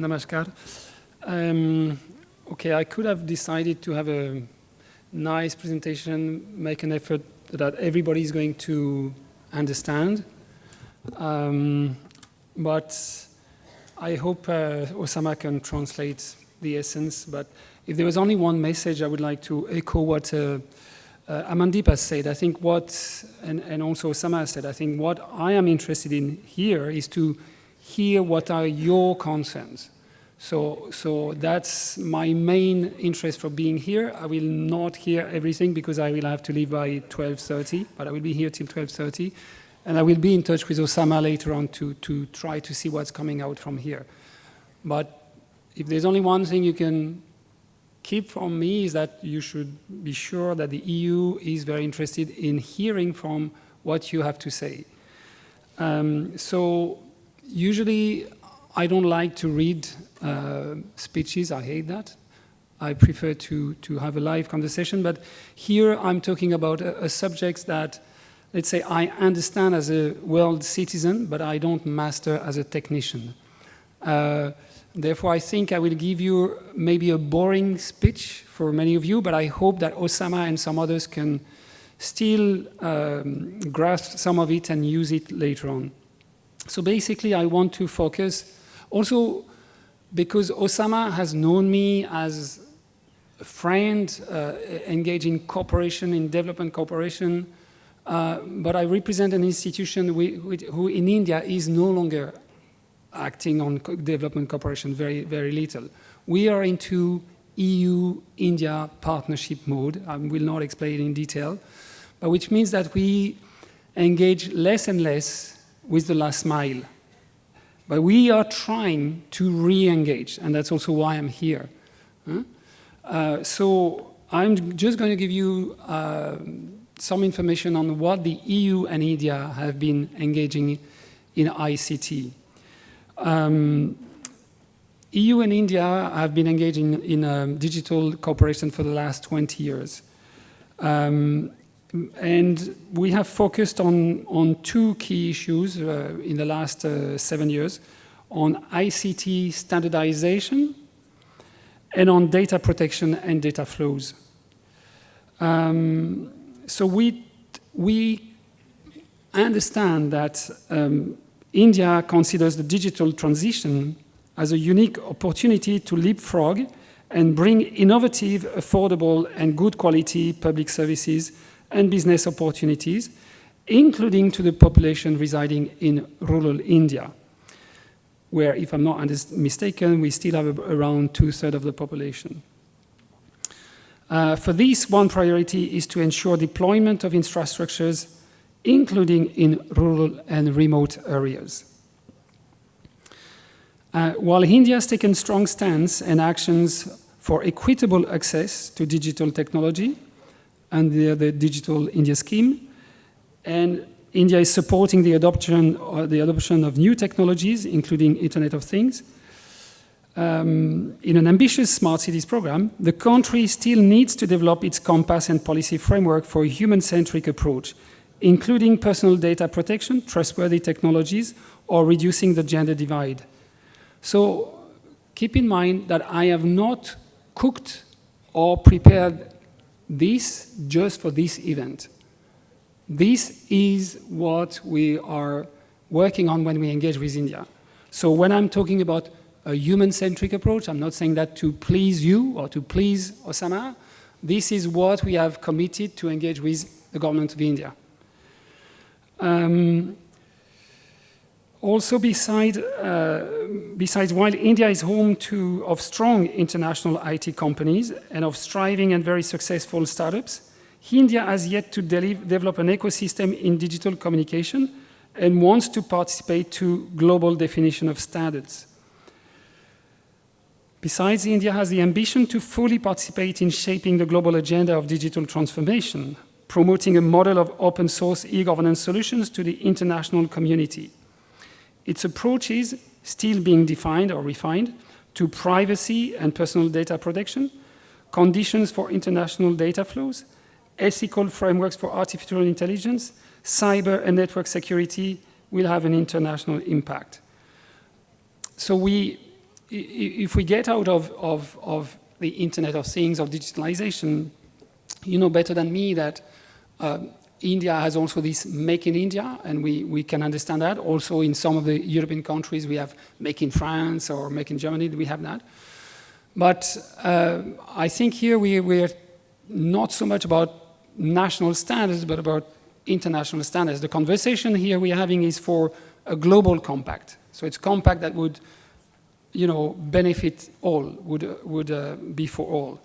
Namaskar. Okay, I could have decided to have a nice presentation, make an effort that everybody is going to understand. But I hope Osama can translate the essence. But if there was only one message, I would like to echo what Amandeep has said. I think and also Osama has said, I think what I am interested in here is to hear what are your concerns. So that's my main interest for being here. I will not hear everything because I will have to leave by 12:30, but I will be here till 12:30. And I will be in touch with Osama later on to try to see what's coming out from here. But if there's only one thing you can keep from me is that you should be sure that the EU is very interested in hearing from what you have to say. So usually I don't like to read speeches, I hate that. I prefer to have a live conversation, but here I'm talking about a subject that, let's say, I understand as a world citizen, but I don't master as a technician. Therefore, I think I will give you maybe a boring speech for many of you, but I hope that Osama and some others can still grasp some of it and use it later on. So basically, I want to focus also because Osama has known me as a friend, engaged in cooperation, in development cooperation, but I represent an institution who in India is no longer acting on development cooperation, very, very little. We are into EU-India partnership mode. I will not explain in detail, but which means that we engage less and less with the last mile. But we are trying to re-engage, and that's also why I'm here. So I'm just going to give you some information on what the EU and India have been engaging in ICT. EU and India have been engaging in digital cooperation for the last 20 years. And we have focused on two key issues in the last 7 years, on ICT standardization and on data protection and data flows. So we understand that India considers the digital transition as a unique opportunity to leapfrog and bring innovative, affordable, and good quality public services and business opportunities, including to the population residing in rural India, where, if I'm not mistaken, we still have around 2/3 of the population. For this, one priority is to ensure deployment of infrastructures, including in rural and remote areas. While India has taken strong stance and actions for equitable access to digital technology under the Digital India Scheme, and India is supporting the adoption of new technologies, including Internet of Things, in an ambitious smart cities program, the country still needs to develop its compass and policy framework for a human-centric approach, including personal data protection, trustworthy technologies, or reducing the gender divide. So keep in mind that I have not cooked or prepared this just for this event. This is what we are working on when we engage with India. So when I'm talking about a human-centric approach, I'm not saying that to please you or to please Osama. This is what we have committed to engage with the government of India. Also, besides, while India is home of strong international IT companies and of striving and very successful startups, India has yet to develop an ecosystem in digital communication and wants to participate to global definition of standards. Besides, India has the ambition to fully participate in shaping the global agenda of digital transformation, promoting a model of open source e-governance solutions to the international community. Its approach is still being defined or refined to privacy and personal data protection, conditions for international data flows, ethical frameworks for artificial intelligence, cyber and network security will have an international impact. So we if we get out of the Internet of Things, of digitalization, you know better than me that India has also this Make in India, and we can understand that. Also in some of the European countries, we have Make in France or Make in Germany, we have that. But I think here we're not so much about national standards, but about international standards. The conversation here we're having is for a global compact. So it's a compact that would, you know, benefit all, would be for all.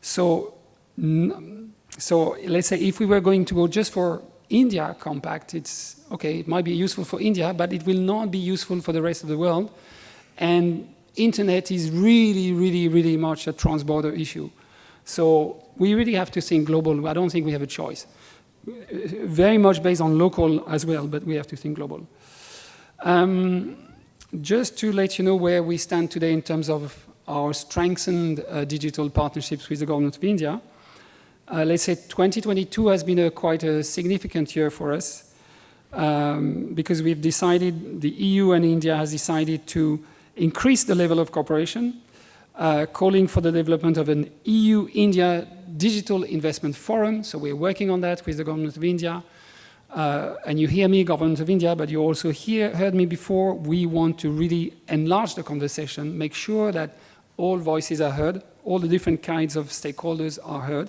So let's say if we were going to go just for India compact, it's okay, it might be useful for India, but it will not be useful for the rest of the world. And internet is really, really, really much a trans-border issue. So we really have to think global. I don't think we have a choice. Very much based on local as well, but we have to think global. Just to let you know where we stand today in terms of our strengthened digital partnerships with the government of India. Let's say 2022 has been quite a significant year for us because we've decided, the EU and India has decided to increase the level of cooperation, calling for the development of an EU-India Digital Investment Forum. So we're working on that with the government of India. And you hear me, government of India, but you also heard me before. We want to really enlarge the conversation, make sure that all voices are heard, all the different kinds of stakeholders are heard.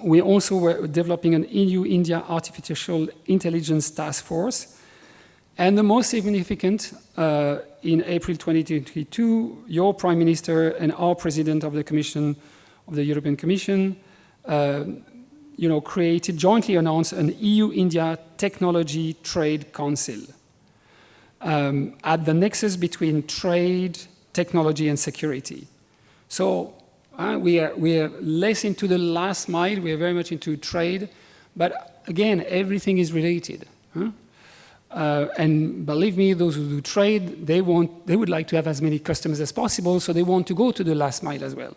We also were developing an EU-India Artificial Intelligence Task Force. And the most significant, in April 2022, your Prime Minister and our President of the Commission, of the European Commission, you know, jointly announced an EU-India Technology Trade Council at the nexus between trade, technology, and security. So we are less into the last mile. We are very much into trade, but again, everything is related. And believe me, those who do trade, they would like to have as many customers as possible, so they want to go to the last mile as well.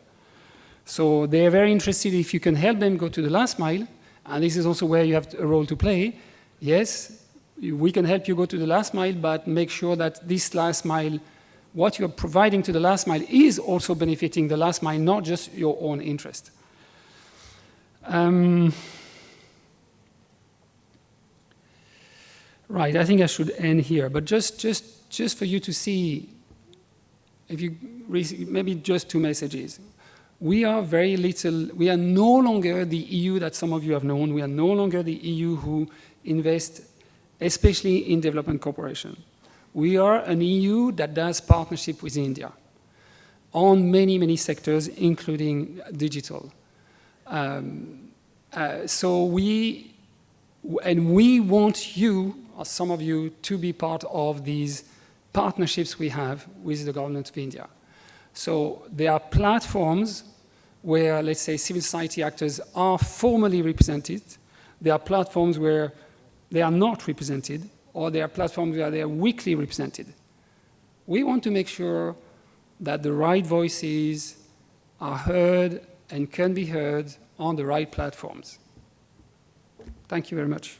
So they are very interested if you can help them go to the last mile, and this is also where you have a role to play. Yes, we can help you go to the last mile, but make sure that this last mile, what you're providing to the last mile is also benefiting the last mile, not just your own interest. Right, I think I should end here, but just for you to see, if you maybe just two messages. We are very little, we are no longer the EU that some of you have known. We are no longer the EU who invest, especially in development cooperation. We are an EU that does partnership with India on many, many sectors, including digital. So we want you, or some of you, to be part of these partnerships we have with the government of India. So there are platforms where, let's say, civil society actors are formally represented. There are platforms where they are not represented, or there are platforms where they are weakly represented. We want to make sure that the right voices are heard and can be heard on the right platforms. Thank you very much.